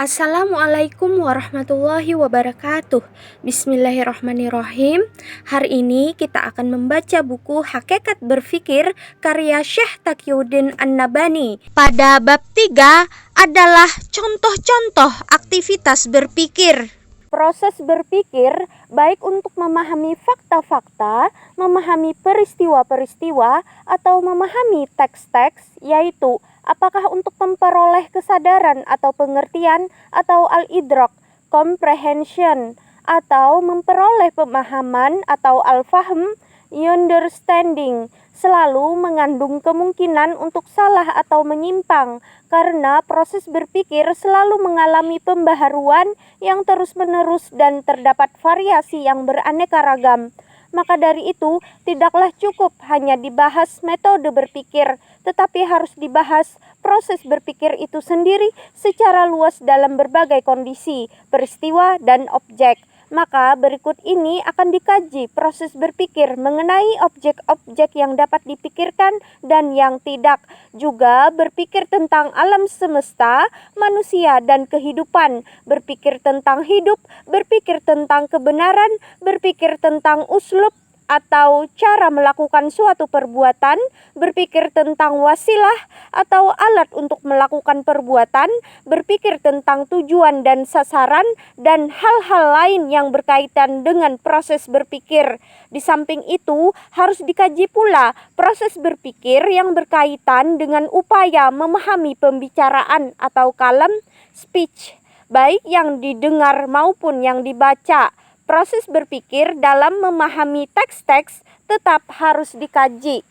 Assalamualaikum warahmatullahi wabarakatuh. Bismillahirrahmanirrahim. Hari ini kita akan membaca buku Hakikat Berpikir karya Syekh Taqiyuddin An-Nabhani. Pada bab 3 adalah contoh-contoh aktivitas berpikir. Proses berpikir baik untuk memahami fakta-fakta, memahami peristiwa-peristiwa, atau memahami teks-teks, yaitu apakah untuk memperoleh kesadaran atau pengertian, atau al-idrak, comprehension, atau memperoleh pemahaman atau al-fahm, understanding, selalu mengandung kemungkinan untuk salah atau menyimpang, karena proses berpikir selalu mengalami pembaharuan yang terus-menerus dan terdapat variasi yang beraneka ragam. Maka dari itu, tidaklah cukup hanya dibahas metode berpikir, tetapi harus dibahas proses berpikir itu sendiri secara luas dalam berbagai kondisi, peristiwa, dan objek. Maka berikut ini akan dikaji proses berpikir mengenai objek-objek yang dapat dipikirkan dan yang tidak. Juga berpikir tentang alam semesta, manusia, dan kehidupan. Berpikir tentang hidup, berpikir tentang kebenaran, berpikir tentang uslub atau cara melakukan suatu perbuatan, berpikir tentang wasilah atau alat untuk melakukan perbuatan, berpikir tentang tujuan dan sasaran, dan hal-hal lain yang berkaitan dengan proses berpikir. Di samping itu, harus dikaji pula proses berpikir yang berkaitan dengan upaya memahami pembicaraan atau kalam, speech, baik yang didengar maupun yang dibaca. Proses berpikir dalam memahami teks-teks tetap harus dikaji.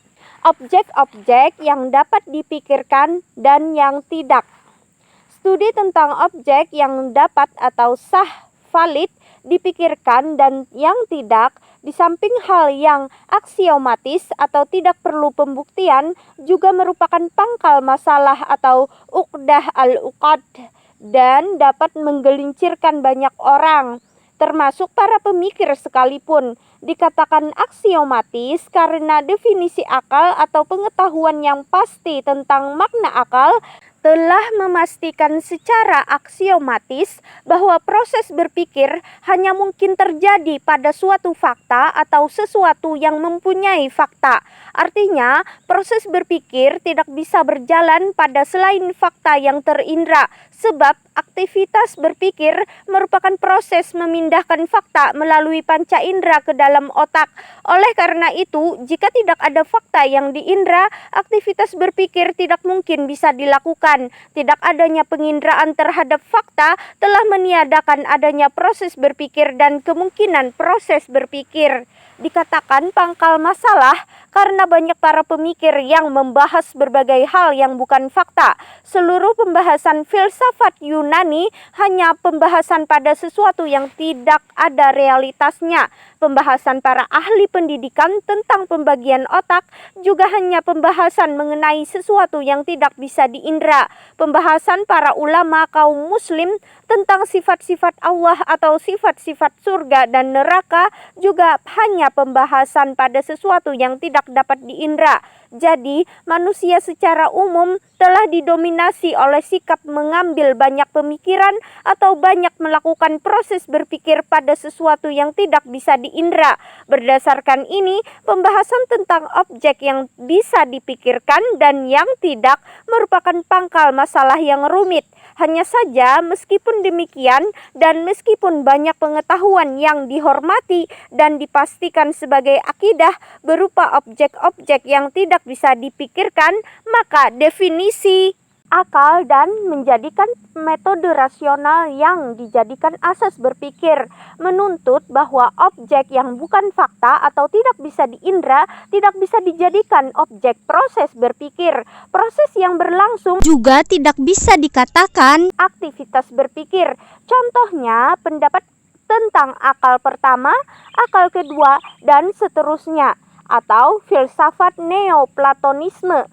Objek-objek yang dapat dipikirkan dan yang tidak. Studi tentang objek yang dapat atau sah, valid, dipikirkan dan yang tidak, di samping hal yang aksiomatis atau tidak perlu pembuktian, juga merupakan pangkal masalah atau uqdah al-uqad dan dapat menggelincirkan banyak orang, termasuk para pemikir sekalipun. Dikatakan aksiomatis karena definisi akal atau pengetahuan yang pasti tentang makna akal telah memastikan secara aksiomatis bahwa proses berpikir hanya mungkin terjadi pada suatu fakta atau sesuatu yang mempunyai fakta. Artinya, proses berpikir tidak bisa berjalan pada selain fakta yang terindra, sebab aktivitas berpikir merupakan proses memindahkan fakta melalui panca indera ke dalam otak. Oleh karena itu, jika tidak ada fakta yang diindra, aktivitas berpikir tidak mungkin bisa dilakukan. Tidak adanya penginderaan terhadap fakta telah meniadakan adanya proses berpikir dan kemungkinan proses berpikir. Dikatakan pangkal masalah karena banyak para pemikir yang membahas berbagai hal yang bukan fakta. Seluruh pembahasan filsafat Yunani hanya pembahasan pada sesuatu yang tidak ada realitasnya. Pembahasan para ahli pendidikan tentang pembagian otak juga hanya pembahasan mengenai sesuatu yang tidak bisa diindra. Pembahasan para ulama kaum muslim tentang sifat-sifat Allah atau sifat-sifat surga dan neraka juga hanya pembahasan pada sesuatu yang tidak dapat diindra. Jadi, manusia secara umum telah didominasi oleh sikap mengambil banyak pemikiran atau banyak melakukan proses berpikir pada sesuatu yang tidak bisa diindra. Berdasarkan ini, pembahasan tentang objek yang bisa dipikirkan dan yang tidak merupakan pangkal masalah yang rumit. Hanya saja meskipun demikian dan meskipun banyak pengetahuan yang dihormati dan dipastikan sebagai akidah berupa objek-objek yang tidak bisa dipikirkan, maka definisi akal dan menjadikan metode rasional yang dijadikan asas berpikir menuntut bahwa objek yang bukan fakta atau tidak bisa diindra tidak bisa dijadikan objek proses berpikir. Proses yang berlangsung juga tidak bisa dikatakan aktivitas berpikir. Contohnya pendapat tentang akal pertama, akal kedua, dan seterusnya, atau filsafat neoplatonisme.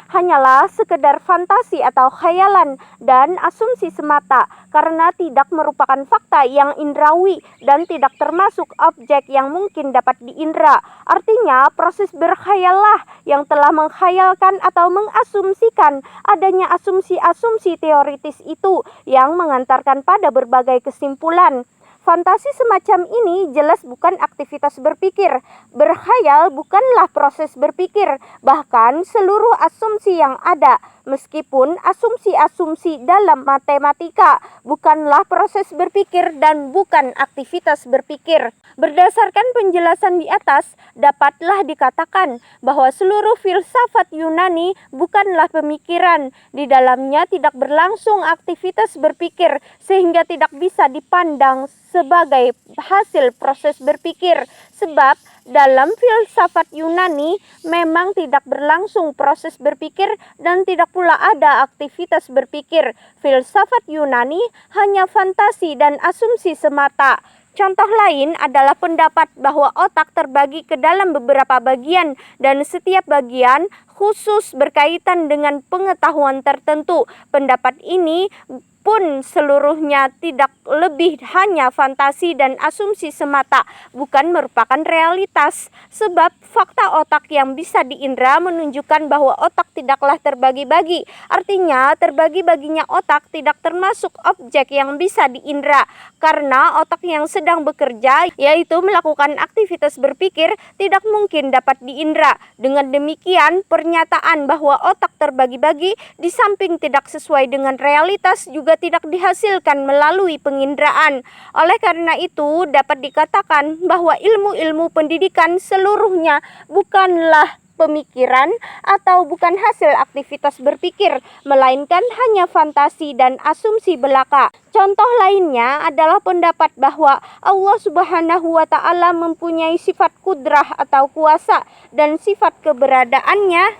hanyalah sekedar fantasi atau khayalan dan asumsi semata karena tidak merupakan fakta yang indrawi dan tidak termasuk objek yang mungkin dapat diindra. Artinya, proses berkhayallah yang telah menghayalkan atau mengasumsikan adanya asumsi-asumsi teoritis itu yang mengantarkan pada berbagai kesimpulan. Fantasi semacam ini jelas bukan aktivitas berpikir. Berkhayal bukanlah proses berpikir, bahkan seluruh asumsi yang ada, meskipun asumsi-asumsi dalam matematika bukanlah proses berpikir dan bukan aktivitas berpikir. Berdasarkan penjelasan di atas, dapatlah dikatakan bahwa seluruh filsafat Yunani bukanlah pemikiran. Di dalamnya tidak berlangsung aktivitas berpikir, sehingga tidak bisa dipandang sebagai hasil proses berpikir. Sebab dalam filsafat Yunani memang tidak berlangsung proses berpikir dan tidak pula ada aktivitas berpikir. Filsafat Yunani hanya fantasi dan asumsi semata. Contoh lain adalah pendapat bahwa otak terbagi ke dalam beberapa bagian dan setiap bagian khusus berkaitan dengan pengetahuan tertentu. Pendapat ini pun seluruhnya tidak lebih hanya fantasi dan asumsi semata, bukan merupakan realitas. Sebab fakta otak yang bisa diindra menunjukkan bahwa otak tidaklah terbagi-bagi. Artinya terbagi-baginya otak tidak termasuk objek yang bisa diindra, karena otak yang sedang bekerja, yaitu melakukan aktivitas berpikir, tidak mungkin dapat diindra. Dengan demikian, pernyataan bahwa otak terbagi-bagi di samping tidak sesuai dengan realitas juga tidak dihasilkan melalui penginderaan. Oleh karena itu, dapat dikatakan bahwa ilmu-ilmu pendidikan seluruhnya bukanlah pemikiran atau bukan hasil aktivitas berpikir, melainkan hanya fantasi dan asumsi belaka. Contoh lainnya adalah pendapat bahwa Allah Subhanahu wa Ta'ala mempunyai sifat kudrah atau kuasa dan sifat keberadaannya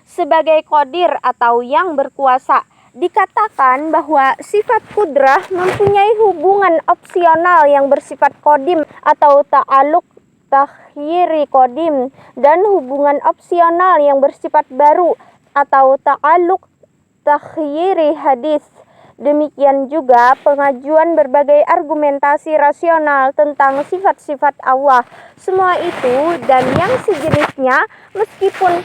sebagai qadir atau yang berkuasa. Dikatakan bahwa sifat kudrah mempunyai hubungan opsional yang bersifat kodim atau ta'aluk takhyiri kodim, dan hubungan opsional yang bersifat baru atau ta'aluk takhyiri hadis. Demikian juga pengajuan berbagai argumentasi rasional tentang sifat-sifat Allah. Semua itu dan yang sejenisnya meskipun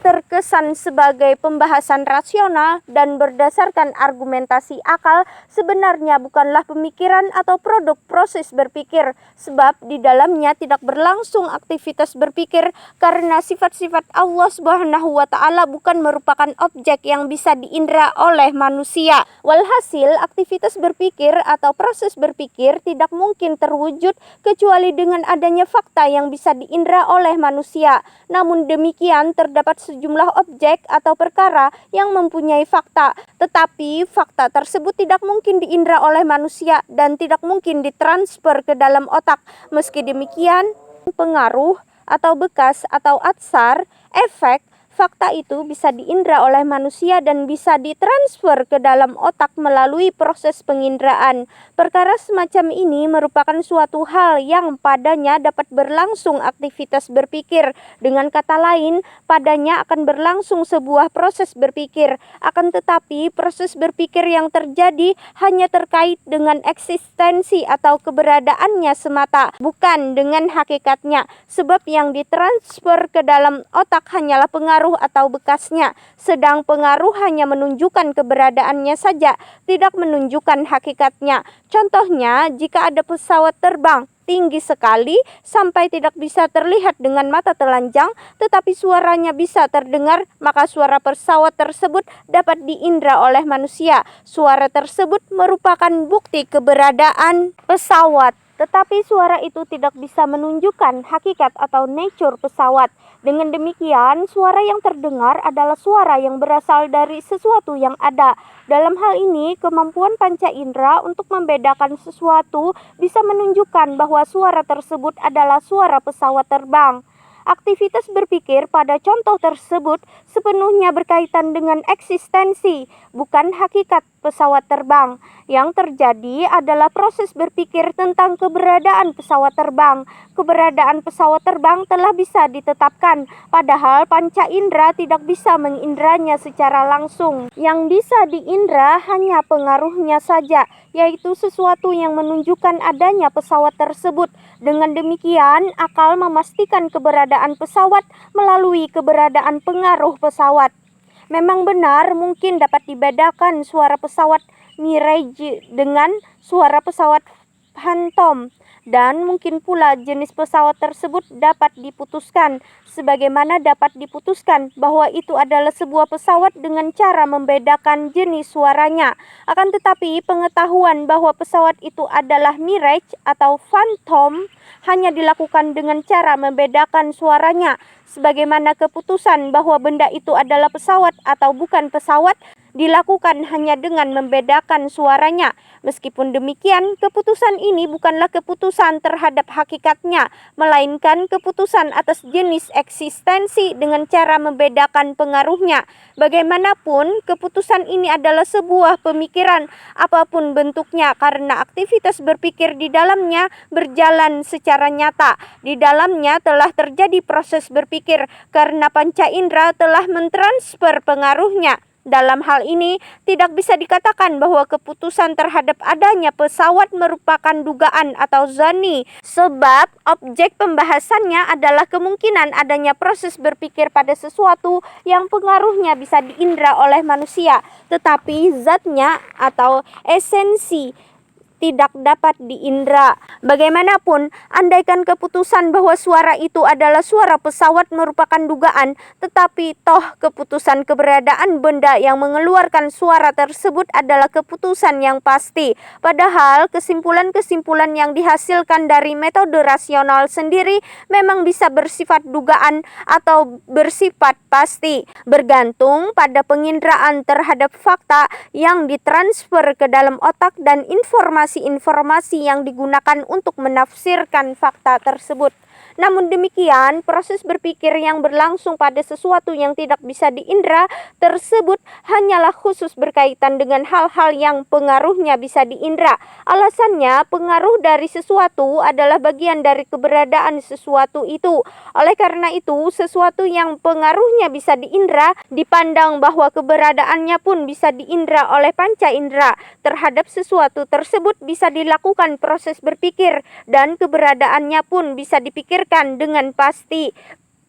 terkesan sebagai pembahasan rasional dan berdasarkan argumentasi akal, sebenarnya bukanlah pemikiran atau produk proses berpikir, sebab di dalamnya tidak berlangsung aktivitas berpikir karena sifat-sifat Allah Subhanahu wa Ta'ala bukan merupakan objek yang bisa diindra oleh manusia. Walhasil, aktivitas berpikir atau proses berpikir tidak mungkin terwujud kecuali dengan adanya fakta yang bisa diindra oleh manusia. Namun demikian, terdapat sejumlah objek atau perkara yang mempunyai fakta, tetapi fakta tersebut tidak mungkin diindra oleh manusia dan tidak mungkin ditransfer ke dalam otak. Meski demikian, pengaruh atau bekas atau atsar, efek, fakta itu bisa diindra oleh manusia dan bisa ditransfer ke dalam otak melalui proses penginderaan. Perkara semacam ini merupakan suatu hal yang padanya dapat berlangsung aktivitas berpikir. Dengan kata lain, padanya akan berlangsung sebuah proses berpikir. Akan tetapi, proses berpikir yang terjadi hanya terkait dengan eksistensi atau keberadaannya semata, bukan dengan hakikatnya. Sebab yang ditransfer ke dalam otak hanyalah pengaruh atau bekasnya, sedang pengaruh hanya menunjukkan keberadaannya saja, tidak menunjukkan hakikatnya. Contohnya, jika ada pesawat terbang tinggi sekali sampai tidak bisa terlihat dengan mata telanjang, tetapi suaranya bisa terdengar, maka suara pesawat tersebut dapat diindra oleh manusia. Suara tersebut merupakan bukti keberadaan pesawat, tetapi suara itu tidak bisa menunjukkan hakikat atau nature pesawat. Dengan demikian, suara yang terdengar adalah suara yang berasal dari sesuatu yang ada. Dalam hal ini, kemampuan panca indera untuk membedakan sesuatu bisa menunjukkan bahwa suara tersebut adalah suara pesawat terbang. Aktivitas berpikir pada contoh tersebut sepenuhnya berkaitan dengan eksistensi, bukan hakikat pesawat terbang. Yang terjadi adalah proses berpikir tentang keberadaan pesawat terbang. Keberadaan pesawat terbang telah bisa ditetapkan, padahal panca indera tidak bisa mengindranya secara langsung. Yang bisa diindra hanya pengaruhnya saja, yaitu sesuatu yang menunjukkan adanya pesawat tersebut. Dengan demikian, akal memastikan keberadaan pesawat melalui keberadaan pengaruh pesawat. Memang benar mungkin dapat dibedakan suara pesawat Mirage dengan suara pesawat Phantom, dan mungkin pula jenis pesawat tersebut dapat diputuskan, sebagaimana dapat diputuskan bahwa itu adalah sebuah pesawat dengan cara membedakan jenis suaranya. Akan tetapi pengetahuan bahwa pesawat itu adalah Mirage atau Phantom hanya dilakukan dengan cara membedakan suaranya, sebagaimana keputusan bahwa benda itu adalah pesawat atau bukan pesawat dilakukan hanya dengan membedakan suaranya. Meskipun demikian, keputusan ini bukanlah keputusan terhadap hakikatnya, melainkan keputusan atas jenis eksistensi dengan cara membedakan pengaruhnya. Bagaimanapun, keputusan ini adalah sebuah pemikiran, apapun bentuknya, karena aktivitas berpikir di dalamnya berjalan secara nyata. Di dalamnya telah terjadi proses berpikir, karena panca indera telah mentransfer pengaruhnya. Dalam hal ini, tidak bisa dikatakan bahwa keputusan terhadap adanya pesawat merupakan dugaan atau zani, sebab objek pembahasannya adalah kemungkinan adanya proses berpikir pada sesuatu yang pengaruhnya bisa diindra oleh manusia, tetapi zatnya atau esensi tidak dapat diindra. Bagaimanapun, andaikan keputusan bahwa suara itu adalah suara pesawat merupakan dugaan, tetapi toh keputusan keberadaan benda yang mengeluarkan suara tersebut adalah keputusan yang pasti. Padahal kesimpulan-kesimpulan yang dihasilkan dari metode rasional sendiri memang bisa bersifat dugaan atau bersifat pasti, bergantung pada penginderaan terhadap fakta yang ditransfer ke dalam otak dan informasi yang digunakan untuk menafsirkan fakta tersebut. Namun demikian, proses berpikir yang berlangsung pada sesuatu yang tidak bisa diindra tersebut hanyalah khusus berkaitan dengan hal-hal yang pengaruhnya bisa diindra. Alasannya, pengaruh dari sesuatu adalah bagian dari keberadaan sesuatu itu. Oleh karena itu, sesuatu yang pengaruhnya bisa diindra dipandang bahwa keberadaannya pun bisa diindra oleh panca indera. Terhadap sesuatu tersebut bisa dilakukan proses berpikir, dan keberadaannya pun bisa dipikirkan dengan pasti.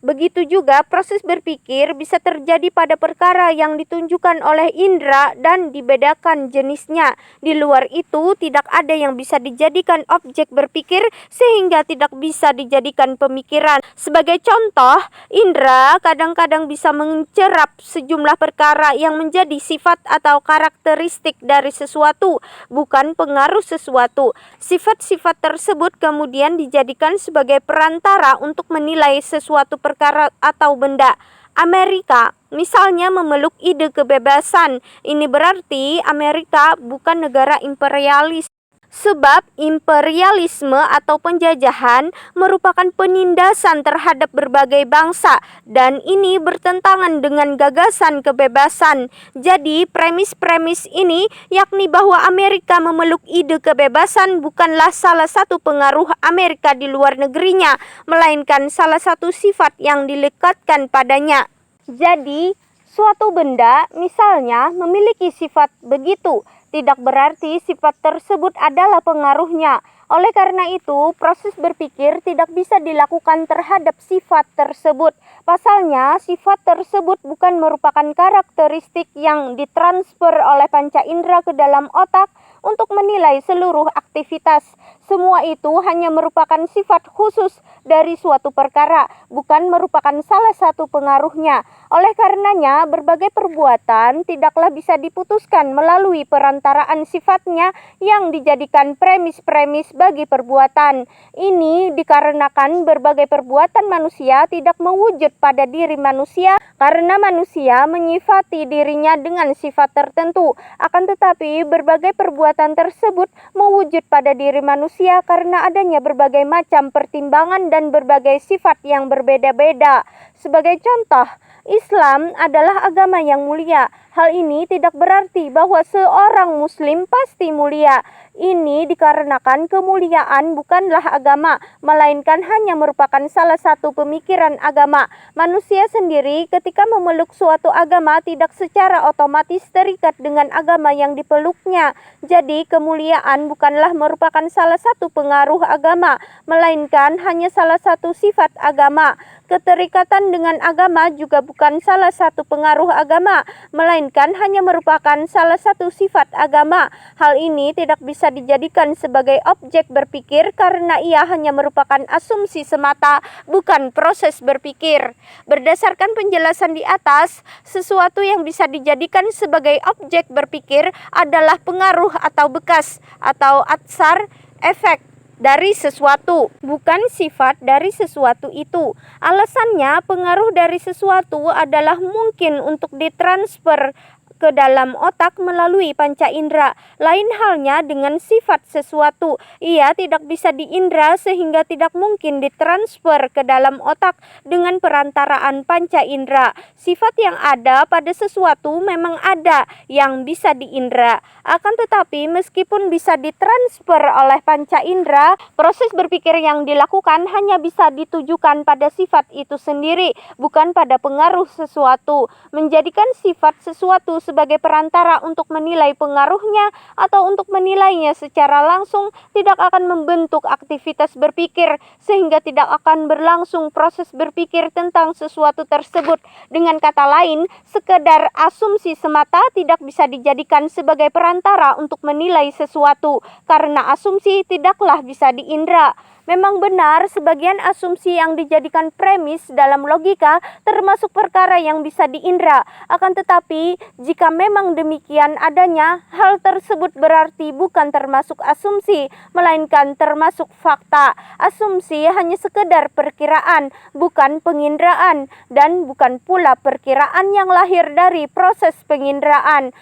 Begitu juga proses berpikir bisa terjadi pada perkara yang ditunjukkan oleh indera dan dibedakan jenisnya. Di luar itu tidak ada yang bisa dijadikan objek berpikir sehingga tidak bisa dijadikan pemikiran. Sebagai contoh, indera kadang-kadang bisa mencerap sejumlah perkara yang menjadi sifat atau karakteristik dari sesuatu, bukan pengaruh sesuatu. Sifat-sifat tersebut kemudian dijadikan sebagai perantara untuk menilai sesuatu perkara atau benda. Amerika misalnya memeluk ide kebebasan. Ini berarti Amerika bukan negara imperialis. Sebab imperialisme atau penjajahan merupakan penindasan terhadap berbagai bangsa, dan ini bertentangan dengan gagasan kebebasan. Jadi premis-premis ini, yakni bahwa Amerika memeluk ide kebebasan, bukanlah salah satu pengaruh Amerika di luar negerinya, melainkan salah satu sifat yang dilekatkan padanya. Jadi suatu benda misalnya memiliki sifat begitu, tidak berarti sifat tersebut adalah pengaruhnya. Oleh karena itu, proses berpikir tidak bisa dilakukan terhadap sifat tersebut. Pasalnya, sifat tersebut bukan merupakan karakteristik yang ditransfer oleh panca indera ke dalam otak untuk menilai seluruh aktivitas. Semua itu hanya merupakan sifat khusus dari suatu perkara, bukan merupakan salah satu pengaruhnya. Oleh karenanya, berbagai perbuatan tidaklah bisa diputuskan melalui perantaraan sifatnya yang dijadikan premis-premis bagi perbuatan. Ini dikarenakan berbagai perbuatan manusia tidak mewujud pada diri manusia karena manusia menyifati dirinya dengan sifat tertentu. Akan tetapi berbagai perbuatan tersebut mewujud pada diri manusia karena adanya berbagai macam pertimbangan dan berbagai sifat yang berbeda-beda. Sebagai contoh, Islam adalah agama yang mulia. Hal ini tidak berarti bahwa seorang muslim pasti mulia. Ini dikarenakan kemuliaan bukanlah agama, melainkan hanya merupakan salah satu pemikiran agama. Manusia sendiri ketika memeluk suatu agama tidak secara otomatis terikat dengan agama yang dipeluknya. Jadi kemuliaan bukanlah merupakan salah satu pengaruh agama, melainkan hanya salah satu sifat agama. Keterikatan dengan agama juga bukan salah satu pengaruh agama, melainkan hanya merupakan salah satu sifat agama. Hal ini tidak bisa dijadikan sebagai objek berpikir karena ia hanya merupakan asumsi semata, bukan proses berpikir. Berdasarkan penjelasan di atas, sesuatu yang bisa dijadikan sebagai objek berpikir adalah pengaruh atau bekas atau atsar, efek dari sesuatu, bukan sifat dari sesuatu itu. Alasannya, pengaruh dari sesuatu adalah mungkin untuk ditransfer ke dalam otak melalui panca indera. Lain halnya dengan sifat sesuatu, ia tidak bisa diindra sehingga tidak mungkin ditransfer ke dalam otak dengan perantaraan panca indera. Sifat yang ada pada sesuatu memang ada yang bisa diindra. Akan tetapi meskipun bisa ditransfer oleh panca indera, proses berpikir yang dilakukan hanya bisa ditujukan pada sifat itu sendiri, bukan pada pengaruh sesuatu. Menjadikan sifat sesuatu sebagai perantara untuk menilai pengaruhnya atau untuk menilainya secara langsung tidak akan membentuk aktivitas berpikir, sehingga tidak akan berlangsung proses berpikir tentang sesuatu tersebut. Dengan kata lain, sekedar asumsi semata tidak bisa dijadikan sebagai perantara untuk menilai sesuatu, karena asumsi tidaklah bisa diindra. Memang benar, sebagian asumsi yang dijadikan premis dalam logika termasuk perkara yang bisa diindra. Akan tetapi, jika memang demikian adanya, hal tersebut berarti bukan termasuk asumsi, melainkan termasuk fakta. Asumsi hanya sekedar perkiraan, bukan penginderaan, dan bukan pula perkiraan yang lahir dari proses penginderaan.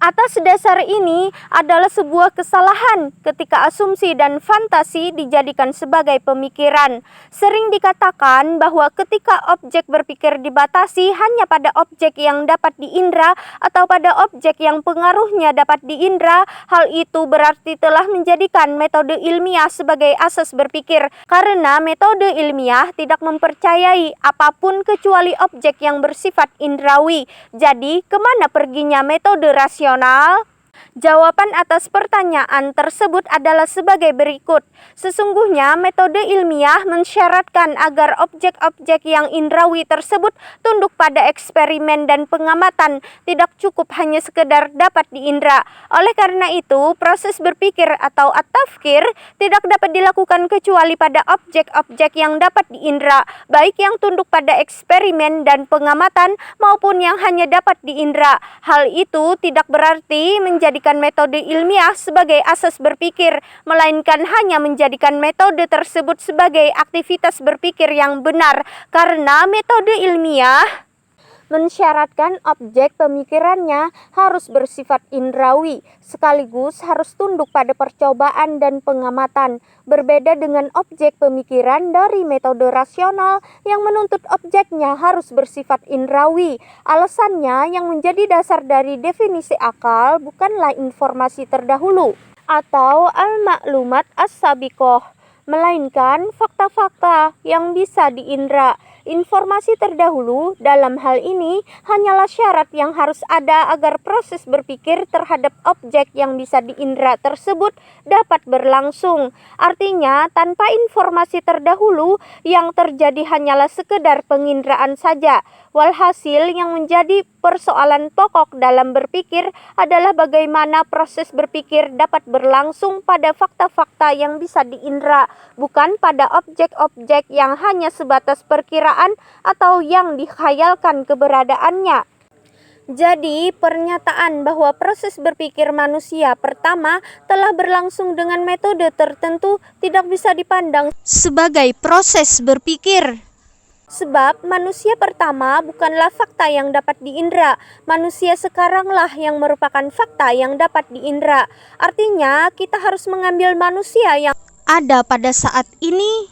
Atas dasar ini adalah sebuah kesalahan ketika asumsi dan fantasi dijadikan sebagai pemikiran. Sering dikatakan bahwa ketika objek berpikir dibatasi hanya pada objek yang dapat diindra atau pada objek yang pengaruhnya dapat diindra, hal itu berarti telah menjadikan metode ilmiah sebagai asas berpikir, karena metode ilmiah tidak mempercayai apapun kecuali objek yang bersifat indrawi. Jadi, kemana perginya metode rasional? Jawaban atas pertanyaan tersebut adalah sebagai berikut. Sesungguhnya metode ilmiah mensyaratkan agar objek-objek yang indrawi tersebut tunduk pada eksperimen dan pengamatan, tidak cukup hanya sekedar dapat diindra. Oleh karena itu, proses berpikir atau at-tafkir tidak dapat dilakukan kecuali pada objek-objek yang dapat diindra, baik yang tunduk pada eksperimen dan pengamatan maupun yang hanya dapat diindra. Hal itu tidak berarti menjadikan metode ilmiah sebagai asas berpikir, melainkan hanya menjadikan metode tersebut sebagai aktivitas berpikir yang benar, karena metode ilmiah mensyaratkan objek pemikirannya harus bersifat indrawi, sekaligus harus tunduk pada percobaan dan pengamatan. Berbeda dengan objek pemikiran dari metode rasional yang menuntut objeknya harus bersifat indrawi. Alasannya, yang menjadi dasar dari definisi akal bukanlah informasi terdahulu atau al-maklumat as-sabiqoh, melainkan fakta-fakta yang bisa diindra. Informasi terdahulu dalam hal ini hanyalah syarat yang harus ada agar proses berpikir terhadap objek yang bisa diindra tersebut dapat berlangsung. Artinya, tanpa informasi terdahulu, yang terjadi hanyalah sekedar penginderaan saja. Walhasil, yang menjadi persoalan pokok dalam berpikir adalah bagaimana proses berpikir dapat berlangsung pada fakta-fakta yang bisa diindra, bukan pada objek-objek yang hanya sebatas perkiraan atau yang dikhayalkan keberadaannya. Jadi, pernyataan bahwa proses berpikir manusia pertama telah berlangsung dengan metode tertentu tidak bisa dipandang sebagai proses berpikir. Sebab manusia pertama bukanlah fakta yang dapat diindra. Manusia sekaranglah yang merupakan fakta yang dapat diindra. Artinya, kita harus mengambil manusia yang ada pada saat ini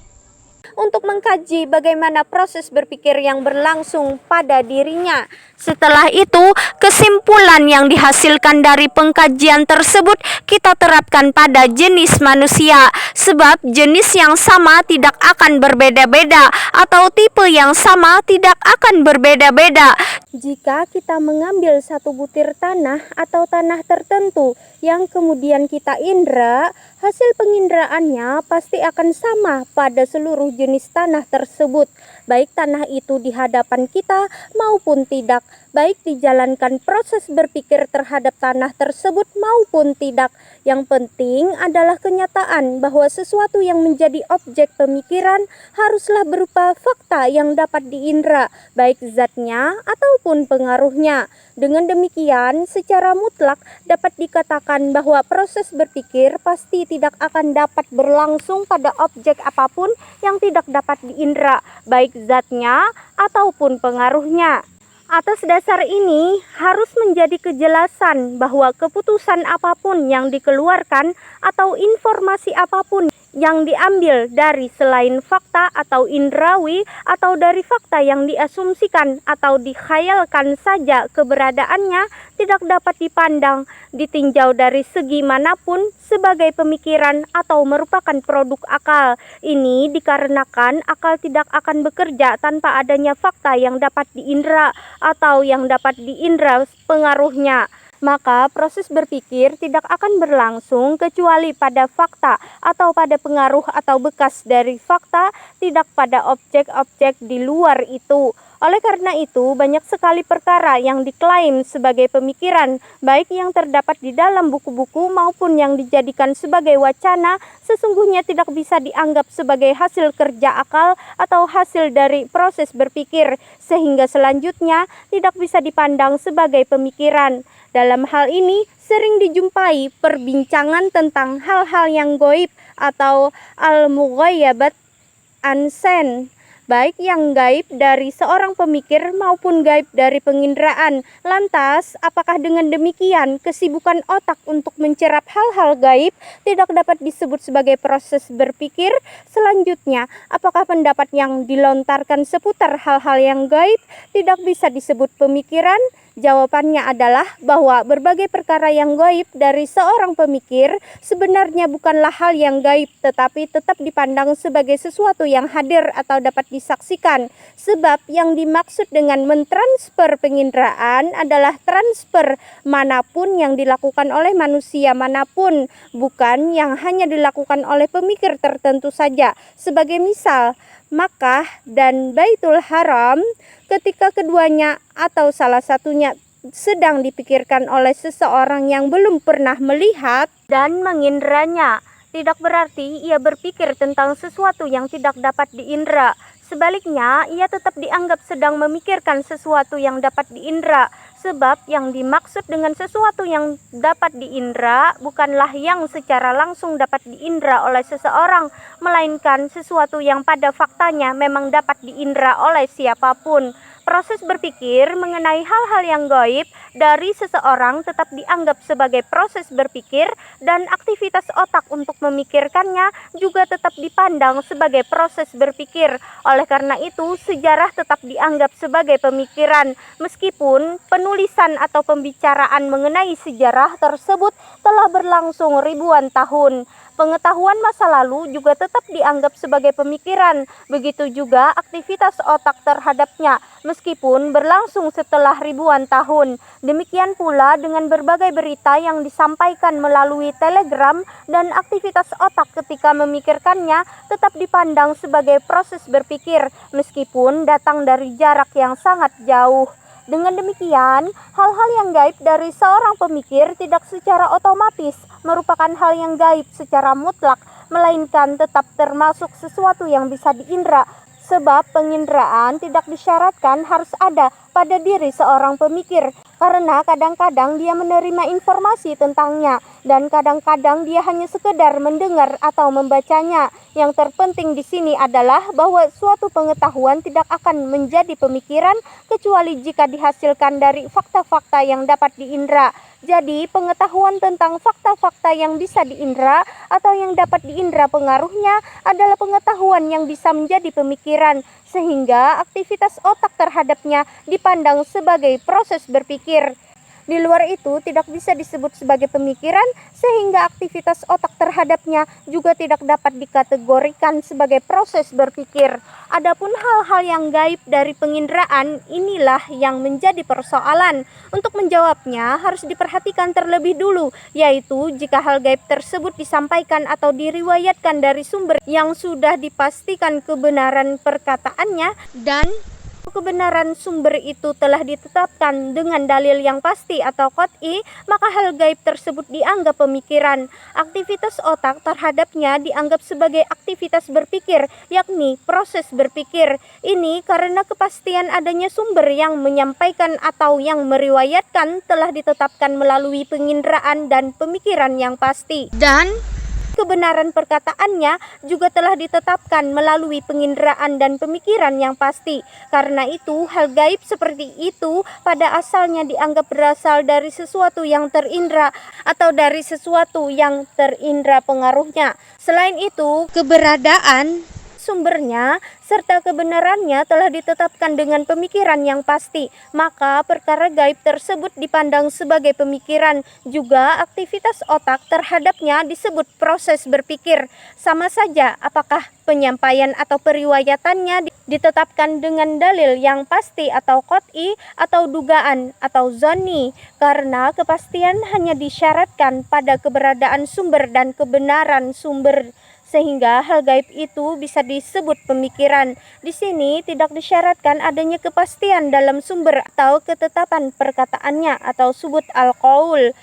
untuk mengkaji bagaimana proses berpikir yang berlangsung pada dirinya. Setelah itu, kesimpulan yang dihasilkan dari pengkajian tersebut kita terapkan pada jenis manusia, sebab jenis yang sama tidak akan berbeda-beda atau tipe yang sama tidak akan berbeda-beda. Jika kita mengambil satu butir tanah atau tanah tertentu yang kemudian kita indra, hasil pengindraannya pasti akan sama pada seluruh jenis tanah tersebut, baik tanah itu di hadapan kita maupun tidak, baik dijalankan proses berpikir terhadap tanah tersebut maupun tidak. Yang penting adalah kenyataan bahwa sesuatu yang menjadi objek pemikiran haruslah berupa fakta yang dapat diindra, baik zatnya ataupun pengaruhnya. Dengan demikian, secara mutlak dapat dikatakan bahwa proses berpikir pasti tidak akan dapat berlangsung pada objek apapun yang tidak dapat diindra, baik zatnya ataupun pengaruhnya. Atas dasar ini, harus menjadi kejelasan bahwa keputusan apapun yang dikeluarkan atau informasi apapun yang diambil dari selain fakta atau indrawi atau dari fakta yang diasumsikan atau dikhayalkan saja keberadaannya tidak dapat dipandang, ditinjau dari segi manapun sebagai pemikiran atau merupakan produk akal. Ini dikarenakan akal tidak akan bekerja tanpa adanya fakta yang dapat diindra atau yang dapat diindra pengaruhnya. Maka proses berpikir tidak akan berlangsung kecuali pada fakta atau pada pengaruh atau bekas dari fakta, tidak pada objek-objek di luar itu. Oleh karena itu, banyak sekali perkara yang diklaim sebagai pemikiran, baik yang terdapat di dalam buku-buku maupun yang dijadikan sebagai wacana, sesungguhnya tidak bisa dianggap sebagai hasil kerja akal atau hasil dari proses berpikir, sehingga selanjutnya tidak bisa dipandang sebagai pemikiran. Dalam hal ini, sering dijumpai perbincangan tentang hal-hal yang gaib atau al-mughayyabat ansen, baik yang gaib dari seorang pemikir maupun gaib dari penginderaan. Lantas, apakah dengan demikian kesibukan otak untuk mencerap hal-hal gaib tidak dapat disebut sebagai proses berpikir? Selanjutnya, apakah pendapat yang dilontarkan seputar hal-hal yang gaib tidak bisa disebut pemikiran? Jawabannya adalah bahwa berbagai perkara yang gaib dari seorang pemikir sebenarnya bukanlah hal yang gaib, tetapi tetap dipandang sebagai sesuatu yang hadir atau dapat disaksikan. Sebab yang dimaksud dengan mentransfer penginderaan adalah transfer manapun yang dilakukan oleh manusia manapun, bukan yang hanya dilakukan oleh pemikir tertentu saja. Sebagai misal, Makkah dan Baitul Haram, ketika keduanya atau salah satunya sedang dipikirkan oleh seseorang yang belum pernah melihat dan mengindranya, tidak berarti ia berpikir tentang sesuatu yang tidak dapat diindra. Sebaliknya, ia tetap dianggap sedang memikirkan sesuatu yang dapat diindra. Sebab yang dimaksud dengan sesuatu yang dapat diindra bukanlah yang secara langsung dapat diindra oleh seseorang, melainkan sesuatu yang pada faktanya memang dapat diindra oleh siapapun. Proses berpikir mengenai hal-hal yang gaib dari seseorang tetap dianggap sebagai proses berpikir, dan aktivitas otak untuk memikirkannya juga tetap dipandang sebagai proses berpikir. Oleh karena itu, sejarah tetap dianggap sebagai pemikiran, meskipun penulisan atau pembicaraan mengenai sejarah tersebut telah berlangsung ribuan tahun. Pengetahuan masa lalu juga tetap dianggap sebagai pemikiran, begitu juga aktivitas otak terhadapnya, meskipun berlangsung setelah ribuan tahun. Demikian pula dengan berbagai berita yang disampaikan melalui telegram, dan aktivitas otak ketika memikirkannya tetap dipandang sebagai proses berpikir, meskipun datang dari jarak yang sangat jauh. Dengan demikian, hal-hal yang gaib dari seorang pemikir tidak secara otomatis merupakan hal yang gaib secara mutlak, melainkan tetap termasuk sesuatu yang bisa diindra, sebab penginderaan tidak disyaratkan harus ada pada diri seorang pemikir. Karena kadang-kadang dia menerima informasi tentangnya dan kadang-kadang dia hanya sekedar mendengar atau membacanya. Yang terpenting di sini adalah bahwa suatu pengetahuan tidak akan menjadi pemikiran kecuali jika dihasilkan dari fakta-fakta yang dapat diindra. Jadi, pengetahuan tentang fakta-fakta yang bisa diindra atau yang dapat diindra pengaruhnya adalah pengetahuan yang bisa menjadi pemikiran, sehingga aktivitas otak terhadapnya dipandang sebagai proses berpikir. Di luar itu tidak bisa disebut sebagai pemikiran, sehingga aktivitas otak terhadapnya juga tidak dapat dikategorikan sebagai proses berpikir. Adapun hal-hal yang gaib dari penginderaan, inilah yang menjadi persoalan. Untuk menjawabnya harus diperhatikan terlebih dulu, yaitu jika hal gaib tersebut disampaikan atau diriwayatkan dari sumber yang sudah dipastikan kebenaran perkataannya dan kebenaran sumber itu telah ditetapkan dengan dalil yang pasti atau qat'i, maka hal gaib tersebut dianggap pemikiran. Aktivitas otak terhadapnya dianggap sebagai aktivitas berpikir, yakni proses berpikir. Ini karena kepastian adanya sumber yang menyampaikan atau yang meriwayatkan telah ditetapkan melalui penginderaan dan pemikiran yang pasti. Dan kebenaran perkataannya juga telah ditetapkan melalui penginderaan dan pemikiran yang pasti. Karena itu, hal gaib seperti itu pada asalnya dianggap berasal dari sesuatu yang terindra atau dari sesuatu yang terindra pengaruhnya. Selain itu, keberadaan sumbernya serta kebenarannya telah ditetapkan dengan pemikiran yang pasti, maka perkara gaib tersebut dipandang sebagai pemikiran. Juga aktivitas otak terhadapnya disebut proses berpikir. Sama saja apakah penyampaian atau periwayatannya ditetapkan dengan dalil yang pasti atau qat'i atau dugaan atau zonni, karena kepastian hanya disyaratkan pada keberadaan sumber dan kebenaran sumber, sehingga hal gaib itu bisa disebut pemikiran. Di sini tidak disyaratkan adanya kepastian dalam sumber atau ketetapan perkataannya atau subut al-qaul,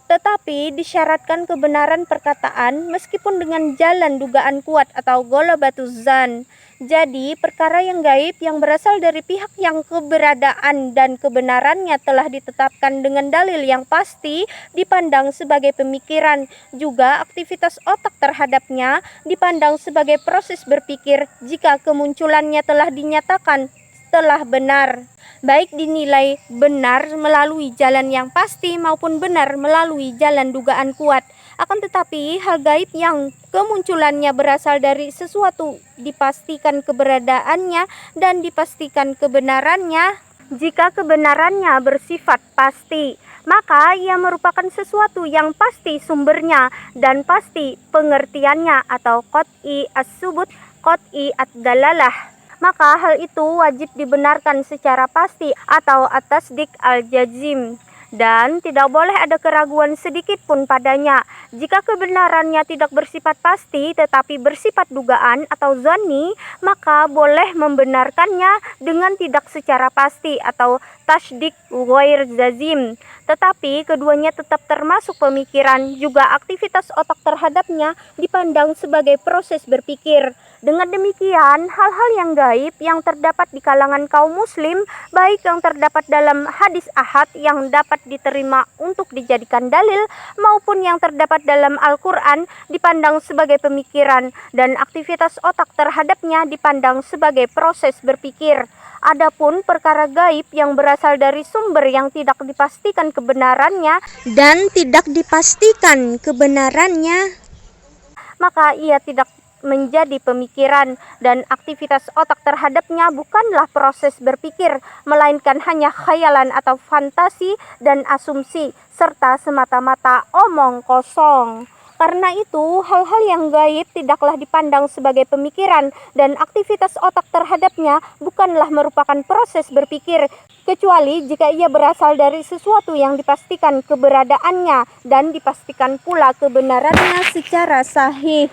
tetapi disyaratkan kebenaran perkataan meskipun dengan jalan dugaan kuat atau ghalabatuz zan. Jadi, perkara yang gaib yang berasal dari pihak yang keberadaan dan kebenarannya telah ditetapkan dengan dalil yang pasti dipandang sebagai pemikiran. Juga aktivitas otak terhadapnya dipandang sebagai proses berpikir jika kemunculannya telah dinyatakan telah benar, baik dinilai benar melalui jalan yang pasti maupun benar melalui jalan dugaan kuat. Akan tetapi hal gaib yang kemunculannya berasal dari sesuatu dipastikan keberadaannya dan dipastikan kebenarannya. Jika kebenarannya bersifat pasti, maka ia merupakan sesuatu yang pasti sumbernya dan pasti pengertiannya atau qat'i as-subut, qat'i ad-dalalah. Maka hal itu wajib dibenarkan secara pasti atau at-tasdik al-jazim, dan tidak boleh ada keraguan sedikit pun padanya. Jika kebenarannya tidak bersifat pasti tetapi bersifat dugaan atau zonni, maka boleh membenarkannya dengan tidak secara pasti atau tasdik ghair jazim. Tetapi keduanya tetap termasuk pemikiran. Juga aktivitas otak terhadapnya dipandang sebagai proses berpikir. Dengan demikian, hal-hal yang gaib yang terdapat di kalangan kaum muslim, baik yang terdapat dalam hadis ahad yang dapat diterima untuk dijadikan dalil, maupun yang terdapat dalam Al-Quran, dipandang sebagai pemikiran, dan aktivitas otak terhadapnya dipandang sebagai proses berpikir. Adapun perkara gaib yang berasal dari sumber yang tidak dipastikan kebenarannya dan tidak dipastikan kebenarannya, maka ia tidak menjadi pemikiran, dan aktivitas otak terhadapnya bukanlah proses berpikir, melainkan hanya khayalan atau fantasi dan asumsi, serta semata-mata omong kosong. Karena itu, hal-hal yang gaib tidaklah dipandang sebagai pemikiran, dan aktivitas otak terhadapnya bukanlah merupakan proses berpikir, kecuali jika ia berasal dari sesuatu yang dipastikan keberadaannya dan dipastikan pula kebenarannya secara sahih.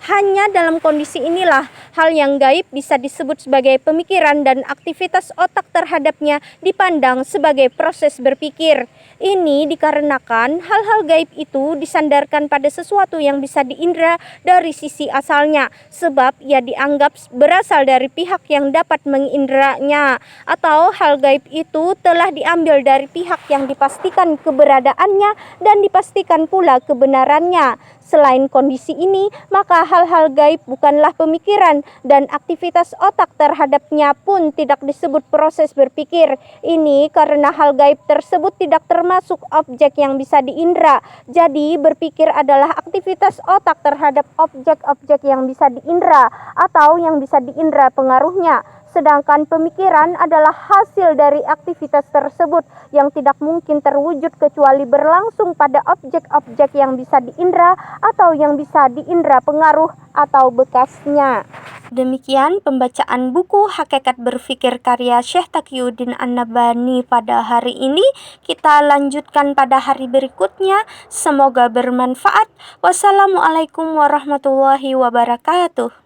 Hanya dalam kondisi inilah Hal yang gaib bisa disebut sebagai pemikiran dan aktivitas otak terhadapnya dipandang sebagai proses berpikir. Ini dikarenakan hal-hal gaib itu disandarkan pada sesuatu yang bisa diindra dari sisi asalnya, sebab ia dianggap berasal dari pihak yang dapat mengindranya, atau hal gaib itu telah diambil dari pihak yang dipastikan keberadaannya dan dipastikan pula kebenarannya. Selain kondisi ini, maka hal-hal gaib bukanlah pemikiran dan aktivitas otak terhadapnya pun tidak disebut proses berpikir. Ini karena hal gaib tersebut tidak termasuk objek yang bisa diindra. Jadi, berpikir adalah aktivitas otak terhadap objek-objek yang bisa diindra atau yang bisa diindra pengaruhnya. Sedangkan pemikiran adalah hasil dari aktivitas tersebut yang tidak mungkin terwujud kecuali berlangsung pada objek-objek yang bisa diindra atau yang bisa diindra pengaruh atau bekasnya. Demikian pembacaan buku Hakikat Berpikir karya Syekh Taqiyuddin An-Nabhani pada hari ini. Kita lanjutkan pada hari berikutnya. Semoga bermanfaat. Wassalamualaikum warahmatullahi wabarakatuh.